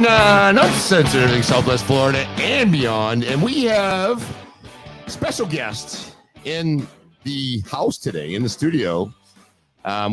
Uncensored everything Southwest Florida and beyond. And we have special guests in the house today, in the studio.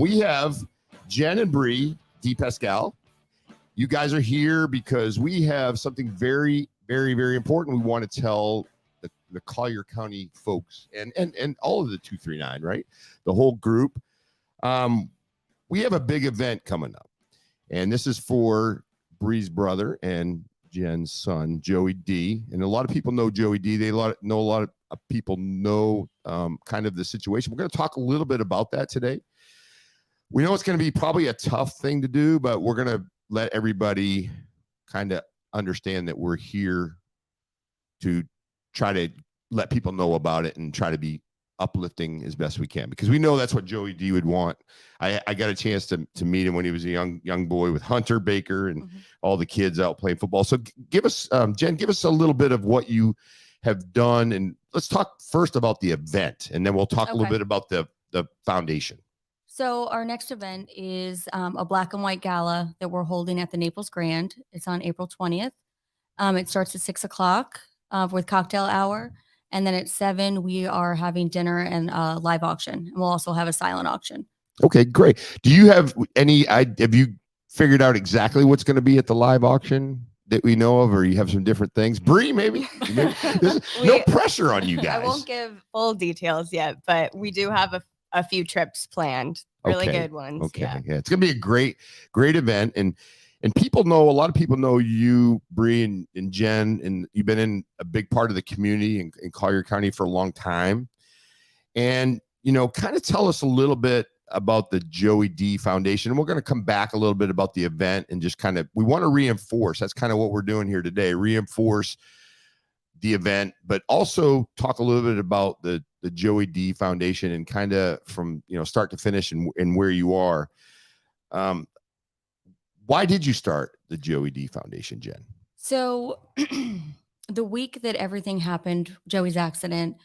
We have Jen and Bree DiPascale. You guys are here because we have something very, very, very important we want to tell the Collier County folks and all of the 239, right? The whole group. We have a big event coming up. And this is for Bree's brother and Jen's son, Joey D. And a lot of people know Joey D. A lot of people know kind of the situation. We're going to talk a little bit about that today. We know it's going to be probably a tough thing to do, but we're going to let everybody kind of understand that we're here to try to let people know about it and try to be uplifting as best we can, because we know that's what Joey D would want. I got a chance to meet him when he was a young boy with Hunter Baker and all the kids out playing football. So give us, Jen, give us a little bit of what you have done, and let's talk first about the event, and then we'll talk a little bit about the foundation. So our next event is a black and white gala that we're holding at the Naples Grand. It's on April 20th. It starts at 6 o'clock with cocktail hour. And then at 7, we are having dinner and a live auction. And we'll also have a silent auction. Okay, great. Do you have have you figured out exactly what's going to be at the live auction that we know of, or you have some different things? Bree, maybe? No pressure on you guys. I won't give full details yet, but we do have a few trips planned. Really good ones. Okay. Yeah. It's going to be a great event. And people know, a lot of people know you, Bree and Jen, and you've been in a big part of the community in Collier County for a long time. And, kind of tell us a little bit about the Joey D Foundation. And we're going to come back a little bit about the event and just we want to reinforce. That's kind of what we're doing here today, reinforce the event, but also talk a little bit about the Joey D Foundation and kind of from, start to finish and where you are. Why did you start the Joey D Foundation, Jen? So the week that everything happened, Joey's accident,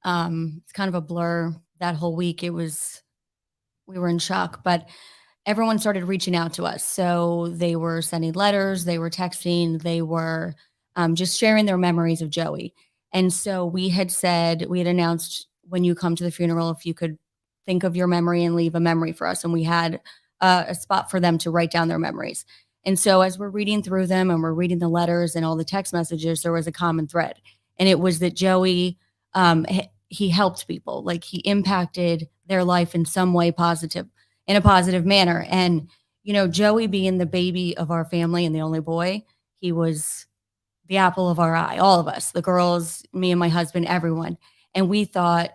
it's kind of a blur. That whole week, we were in shock, but everyone started reaching out to us. So they were sending letters, they were texting, they were just sharing their memories of Joey. And so we had announced, when you come to the funeral, if you could think of your memory and leave a memory for us. And we had a spot for them to write down their memories. And so as we're reading through them and we're reading the letters and all the text messages, there was a common thread. And it was that Joey, he helped people. Like, he impacted their life in some way in a positive manner. And, Joey being the baby of our family and the only boy, he was the apple of our eye, all of us, the girls, me and my husband, everyone. And we thought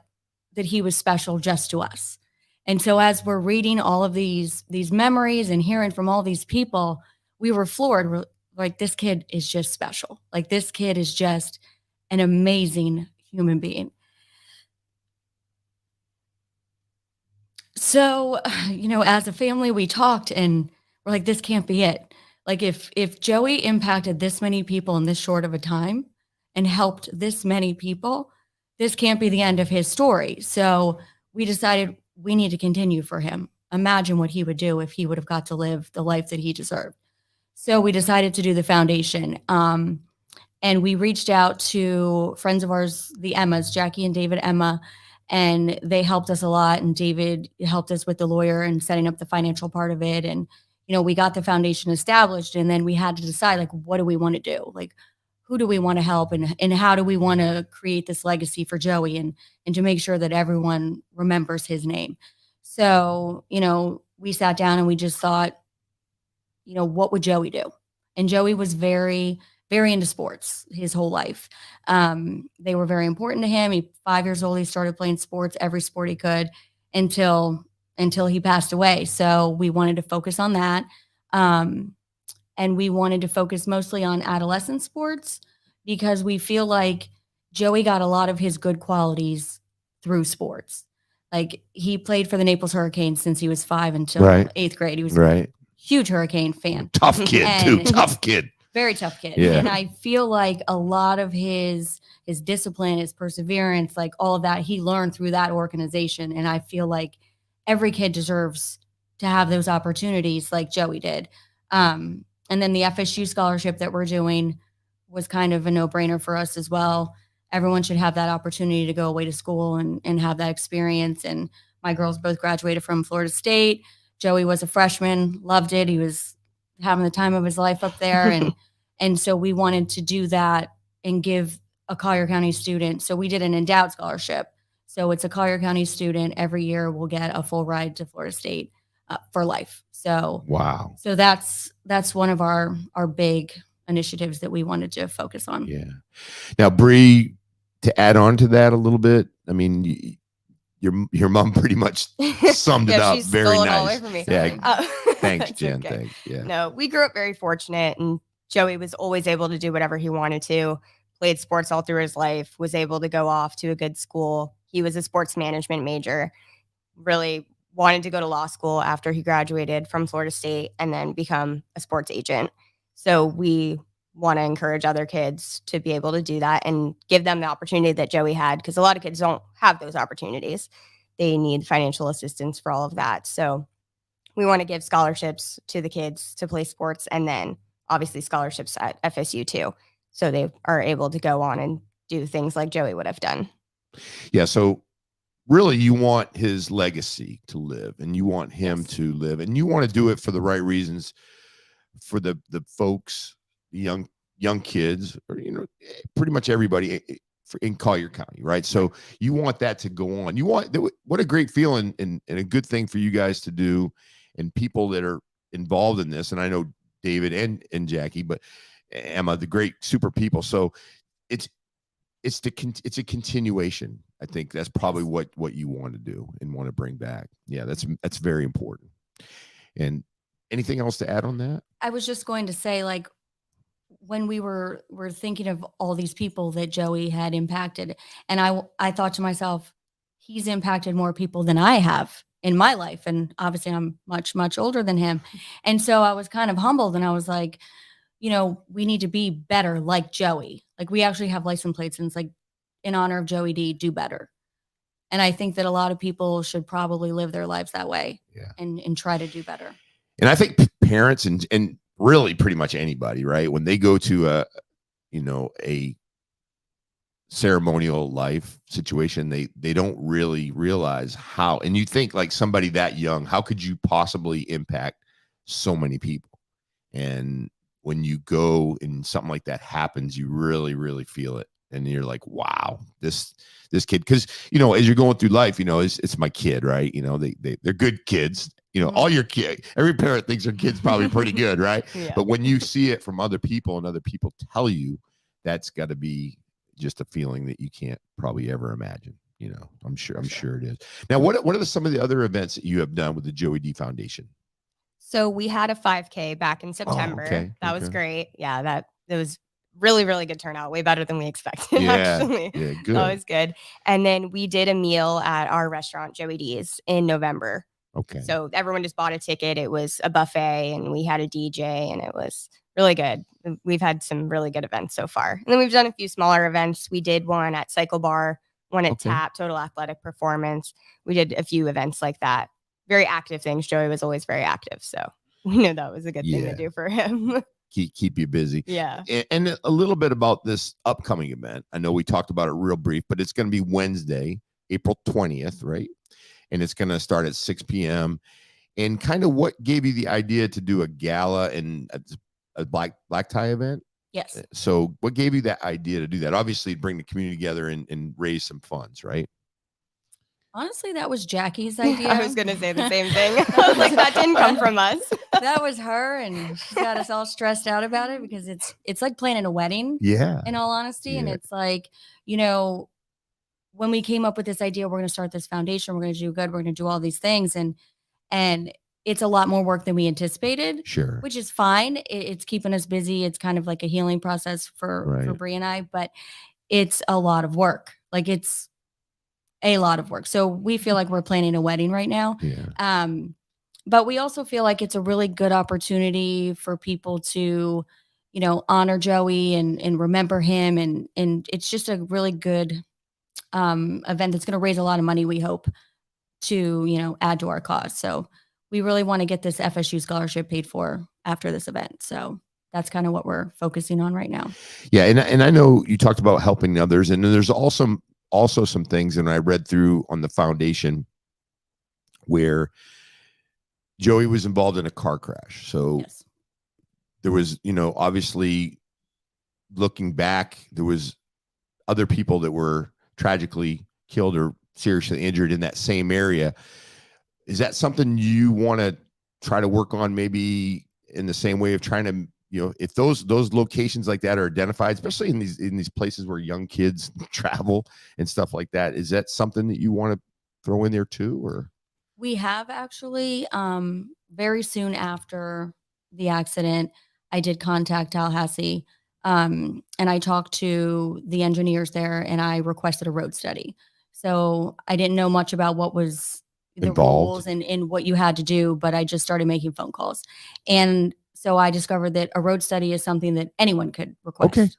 that he was special just to us. And so as we're reading all of these memories and hearing from all these people, we were floored. We're like, this kid is just special. Like, this kid is just an amazing human being. So, as a family, we talked and we're like, this can't be it. Like, if Joey impacted this many people in this short of a time and helped this many people, this can't be the end of his story. So we decided we need to continue for him. Imagine what he would do if he would have got to live the life that he deserved. So we decided to do the foundation. And we reached out to friends of ours, the Emmas, Jackie and David Emma, and they helped us a lot. And David helped us with the lawyer and setting up the financial part of it. And, we got the foundation established, and then we had to decide, like, what do we want to do? Like, who do we want to help, and how do we want to create this legacy for Joey and to make sure that everyone remembers his name? So, we sat down and we just thought, what would Joey do? And Joey was very, very into sports his whole life. They were very important to him. 5 years old, he started playing sports, every sport he could, until he passed away. So we wanted to focus on that. And we wanted to focus mostly on adolescent sports because we feel like Joey got a lot of his good qualities through sports. Like, he played for the Naples Hurricanes since he was 5 until 8th grade. He was a huge Hurricane fan. Tough kid, too. Tough kid. Very tough kid. Yeah. And I feel like a lot of his discipline, his perseverance, like all of that, he learned through that organization. And I feel like every kid deserves to have those opportunities like Joey did. And And then the FSU scholarship that we're doing was kind of a no-brainer for us as well. Everyone should have that opportunity to go away to school and have that experience. And my girls both graduated from Florida State. Joey was a freshman, loved it. He was having the time of his life up there. And so we wanted to do that and give a Collier County student. So we did an endowed scholarship. So it's a Collier County student every year will get a full ride to Florida State for life. So Wow. So that's one of our big initiatives that we wanted to focus on. Yeah. Now, Bree, to add on to that a little bit, I mean, your mom pretty much summed it up. She Very stole it nice. all away from me. Yeah. Thanks, That's Jen. okay. Thanks. Yeah. No, we grew up very fortunate, and Joey was always able to do whatever he wanted to. Played sports all through his life. Was able to go off to a good school. He was a sports management major. Really wanted to go to law school after he graduated from Florida State and then become a sports agent. So we want to encourage other kids to be able to do that and give them the opportunity that Joey had, because a lot of kids don't have those opportunities. They need financial assistance for all of that. So we want to give scholarships to the kids to play sports, and then obviously scholarships at FSU too. So they are able to go on and do things like Joey would have done. Yeah. So really, you want his legacy to live, and you want him Yes. to live, and you want to do it for the right reasons, for the folks, the young kids, or pretty much everybody in Collier County, right? So you want that to go on. You want what a great feeling and a good thing for you guys to do, and people that are involved in this. And I know David and Jackie, but Emma, the great super people. So it's a continuation. I think that's probably what you want to do and want to bring back. Yeah, that's very important. And anything else to add on that? I was just going to say, like, when we were thinking of all these people that Joey had impacted, and I thought to myself, he's impacted more people than I have in my life, and obviously I'm much older than him. And so I was kind of humbled, and I was like, we need to be better like Joey. Like, we actually have license plates, and it's like, in honor of Joey D, do better. And I think that a lot of people should probably live their lives that way. Yeah. And try to do better. And I think parents and really pretty much anybody, right, when they go to a ceremonial life situation, they don't really realize how. And you think, like, somebody that young, how could you possibly impact so many people? And when you go and something like that happens, you really feel it. And you're like, wow, this kid, because as you're going through life, it's my kid, right? They're good kids. All your kids, every parent thinks their kid's probably pretty good, right? Yeah. But when you see it from other people and other people tell you, that's got to be just a feeling that you can't probably ever imagine. I'm sure it is. Now, what are some of the other events that you have done with the Joey D Foundation? So we had a 5K back in September. Okay. That was great. Yeah, that was really good turnout. Way better than we expected, actually. Yeah, good. That was good. And then we did a meal at our restaurant, Joey D's, in November. Okay. So everyone just bought a ticket. It was a buffet, and we had a DJ, and it was really good. We've had some really good events so far. And then we've done a few smaller events. We did one at Cycle Bar, one at TAP, Total Athletic Performance. We did a few events like that. Very active things. Joey was always very active. So we knew that was a good thing to do for him. Keep you busy. Yeah. And a little bit about this upcoming event. I know we talked about it real brief, but it's going to be Wednesday, April 20th, right? And it's going to start at 6 p.m. And kind of what gave you the idea to do a gala and a black tie event? Yes. So what gave you that idea to do that? Obviously, bring the community together and raise some funds, right? Honestly, that was Jackie's idea. I was going to say the same thing. I was like, that didn't come from us. That was her, and she got us all stressed out about it because it's like planning a wedding. Yeah. In all honesty. Yeah. And it's like, when we came up with this idea, we're going to start this foundation, we're going to do good, we're going to do all these things. And it's a lot more work than we anticipated. Sure. Which is fine. It's keeping us busy. It's kind of like a healing process for Bree and I, but it's a lot of work. Like, it's a lot of work. So we feel like we're planning a wedding right now. Yeah. But we also feel like it's a really good opportunity for people to, honor Joey and remember him. And it's just a really good event that's going to raise a lot of money, we hope, to, add to our cause. So we really want to get this FSU scholarship paid for after this event. So that's kind of what we're focusing on right now. Yeah, and I know you talked about helping others, and then there's also some things, and I read through on the foundation where Joey was involved in a car crash. So Yes. there was, obviously looking back, there was other people that were tragically killed or seriously injured in that same area. Is that something you want to try to work on, maybe in the same way of trying to, if those locations like that are identified, especially in these places where young kids travel and stuff like that, is that something that you want to throw in there too? Or We have actually, very soon after the accident, I did contact Tallahassee, and I talked to the engineers there, and I requested a road study. So I didn't know much about what was the Involved. rules and what you had to do, but I just started making phone calls. And so I discovered that a road study is something that anyone could request. Okay.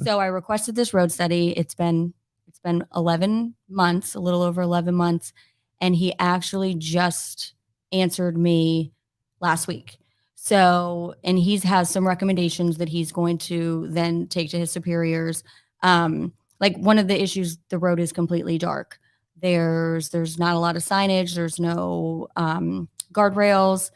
So I requested this road study. It's been 11 months, a little over 11 months, and he actually just answered me last week. So, and he's has some recommendations that he's going to then take to his superiors. Like one of the issues, the road is completely dark. There's not a lot of signage. There's no guardrails.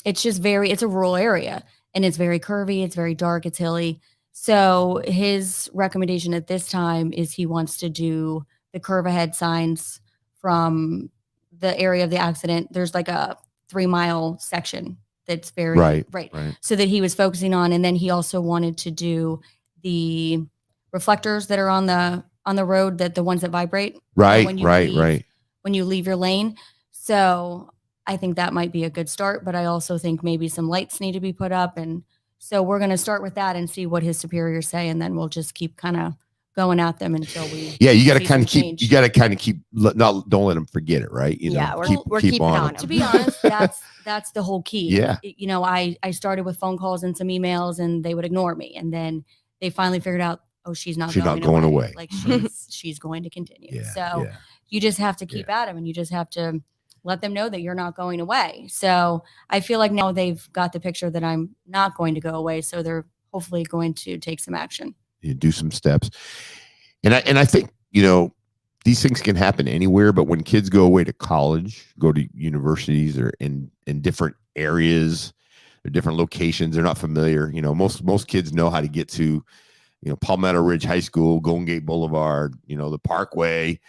It's a rural area, and it's very curvy. It's very dark. It's hilly. So his recommendation at this time is he wants to do the curve ahead signs from the area of the accident. There's like a 3-mile section that's very Right. So that he was focusing on. And then he also wanted to do the reflectors that are on the road, that the ones that vibrate. Right. When you leave your lane. So I think that might be a good start, but I also think maybe some lights need to be put up. And so we're going to start with that and see what his superiors say. And then we'll just keep kind of going at them until we. Yeah, you got to kind of keep, don't let them forget it, right? We're keeping on them. To be honest, that's the whole key. Yeah. I started with phone calls and some emails, and they would ignore me. And then they finally figured out, oh, she's not going away. Like she's going to continue. Yeah, so you just have to keep at them, and you just have to let them know that you're not going away. So I feel like now they've got the picture that I'm not going to go away. So they're hopefully going to take some action. You do some steps. And I think, these things can happen anywhere, but when kids go away to college, go to universities, or in different areas or different locations, they're not familiar. Most kids know how to get to, Palmetto Ridge High School, Golden Gate Boulevard, the Parkway,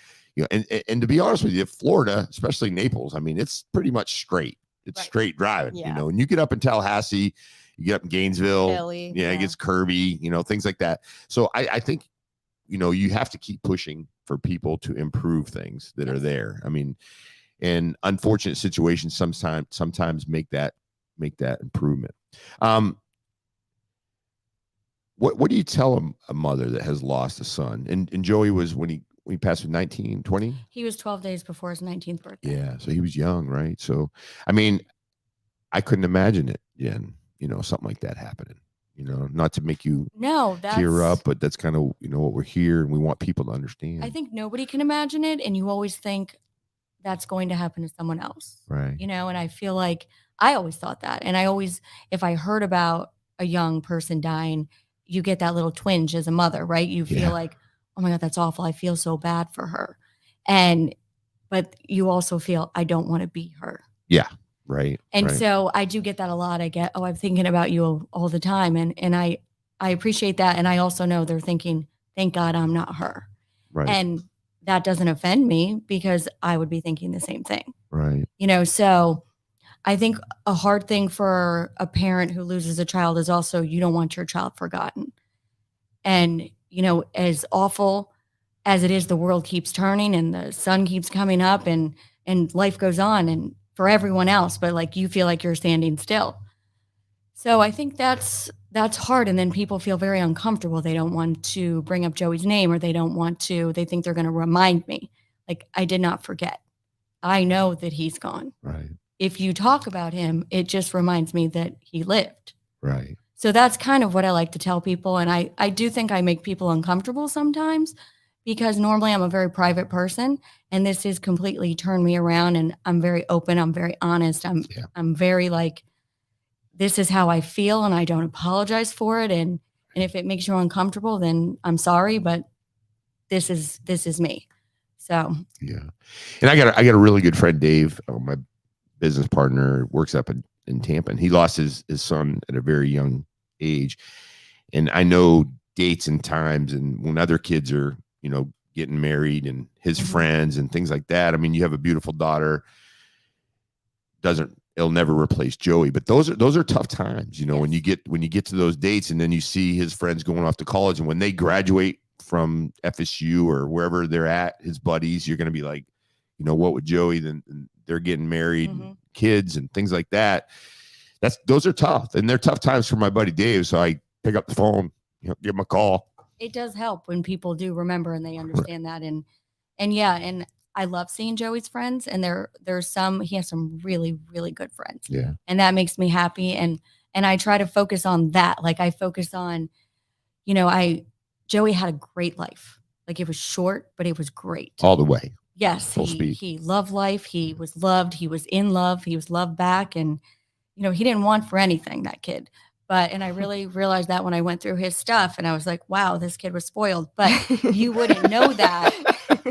and to be honest with you, Florida, especially Naples, I mean, it's pretty much straight. It's straight driving, and you get up in Tallahassee, you get up in Gainesville, Philly, it gets curvy, things like that. So I think, you have to keep pushing for people to improve things that are there. I mean, and unfortunate situations sometimes make that improvement. What do you tell a mother that has lost a son? And Joey was, when he passed, with 19, 20? He was 12 days before his 19th birthday. Yeah, so he was young, right? So, I mean, I couldn't imagine it, Jen, something like that happening. Not to make you tear up, but that's kind of, what we're here, and we want people to understand. I think nobody can imagine it, and you always think that's going to happen to someone else. Right. And I feel like I always thought that. And I always, if I heard about a young person dying, you get that little twinge as a mother, right? You feel like, oh my God, that's awful. I feel so bad for her. But you also feel, I don't want to be her. Yeah. Right. And so I do get that a lot. I get, I'm thinking about you all the time. And I appreciate that. And I also know they're thinking, thank God I'm not her. Right. And that doesn't offend me, because I would be thinking the same thing. Right. So I think a hard thing for a parent who loses a child is also, you don't want your child forgotten. And, as awful as it is, the world keeps turning and the sun keeps coming up, and life goes on, and for everyone else, but like you feel like you're standing still. So I think that's hard. And then people feel very uncomfortable. They don't want to bring up Joey's name, or they think they're going to remind me. Like, I did not forget. I know that he's gone. Right. If you talk about him, it just reminds me that he lived. Right. So that's kind of what I like to tell people. And I do think I make people uncomfortable sometimes, because normally I'm a very private person, and this has completely turned me around, and I'm very open. I'm very honest. I'm very like, this is how I feel and I don't apologize for it. And if it makes you uncomfortable, then I'm sorry, but this is me. So yeah. And I got a really good friend, Dave, my business partner, works up in Tampa, and he lost his son at a very young age. And I know dates and times, and when other kids are, getting married, and his friends and things like that. I mean, you have a beautiful daughter. It'll never replace Joey, but those are tough times, Yes. when you get to those dates, and then you see his friends going off to college, and when they graduate from FSU or wherever they're at, his buddies, you're going to be like, what with Joey? Then they're getting married, and kids and things like that. Those are tough, and they're tough times for my buddy Dave. So I pick up the phone, give him a call. It does help when people do remember and they understand that. And I love seeing Joey's friends, and he has some really, really good friends. Yeah. And that makes me happy. And I try to focus on that. Like I focus on, Joey had a great life. Like it was short, but it was great. All the way. Yes. Full speed. He loved life. He was loved. He was in love. He was loved back. And, he didn't want for anything, that kid. And I really realized that when I went through his stuff, and I was like, wow, this kid was spoiled. But you wouldn't know that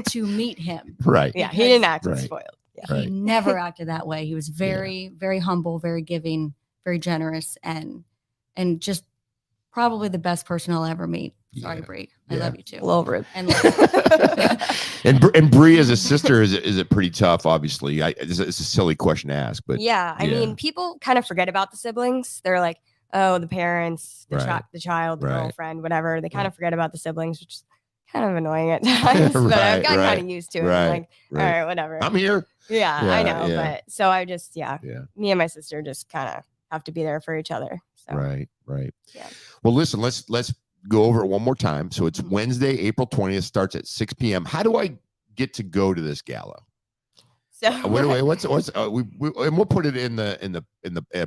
to meet him. Right. Yeah. He didn't act spoiled. Yeah. Right. He never acted that way. He was very, very humble, very giving, very generous, and just probably the best person I'll ever meet. Sorry, Bree. I love you too. A little rude. And and Bree as a sister, is it pretty tough? Obviously, it's a silly question to ask, but yeah, I mean, people kind of forget about the siblings. They're like, oh, the parents, the child, the girlfriend, whatever. They kind of forget about the siblings, which is kind of annoying at times. But I've gotten kind of used to it. I'm like, all right, whatever. I'm here. Yeah, I know. But so I just, me and my sister just kind of have to be there for each other. So. Right. Yeah. Well, listen, let's go over it one more time. So it's Wednesday, April 20th, starts at 6 p.m. How do I get to go to this gala? So wait, what's and we'll put it in the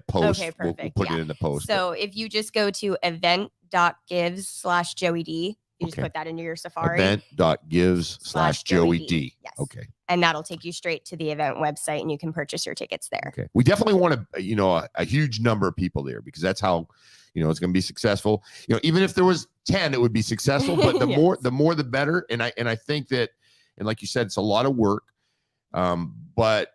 post. Okay, perfect. We'll put it in the post. So if you just go to event.gives/JoeyD, you just put that into your Safari. Event.gives/JoeyD. Yes. Okay. And that'll take you straight to the event website, and you can purchase your tickets there. Okay. We definitely want a huge number of people there, because that's how it's going to be successful. Even if there was 10, it would be successful, but the more the better. And I think that, and like you said, it's a lot of work. But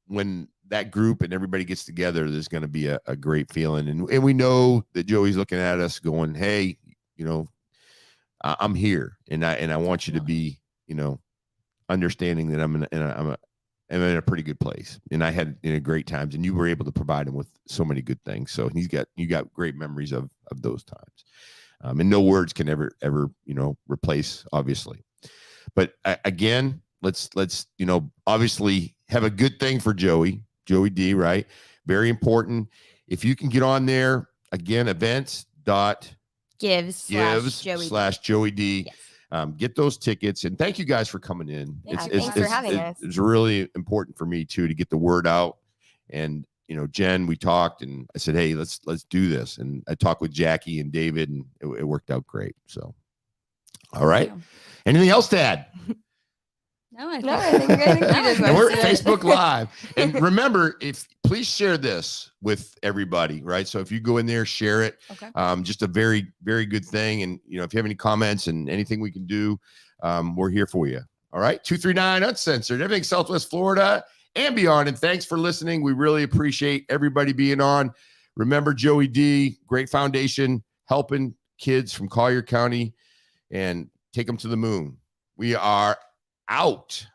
when that group and everybody gets together, there's going to be a great feeling. And we know that Joey's looking at us going, hey, I'm here, and I want you to be, understanding that I'm in a pretty good place, and I had great times, and you were able to provide him with so many good things. So you got great memories of those times, and no words can ever replace, obviously. But again, let's obviously have a good thing for Joey D, right? Very important. If you can get on there again, events.gives/JoeyD. Yes. Get those tickets, and thank you guys for coming in. Yeah, thanks for having us. It's really important for me too to get the word out. And Jen, we talked, and I said, hey, let's do this. And I talked with Jackie and David, and it worked out great. So, all right. Anything else to add? No, I think we did. And we're at Facebook Live. And remember, please share this with everybody, right? So if you go in there, share it. Okay. Just a very, very good thing. And if you have any comments and anything we can do, we're here for you. All right. 239 Uncensored, everything Southwest Florida and beyond. And thanks for listening. We really appreciate everybody being on. Remember, Joey D, great foundation, helping kids from Collier County, and take them to the moon. We are out.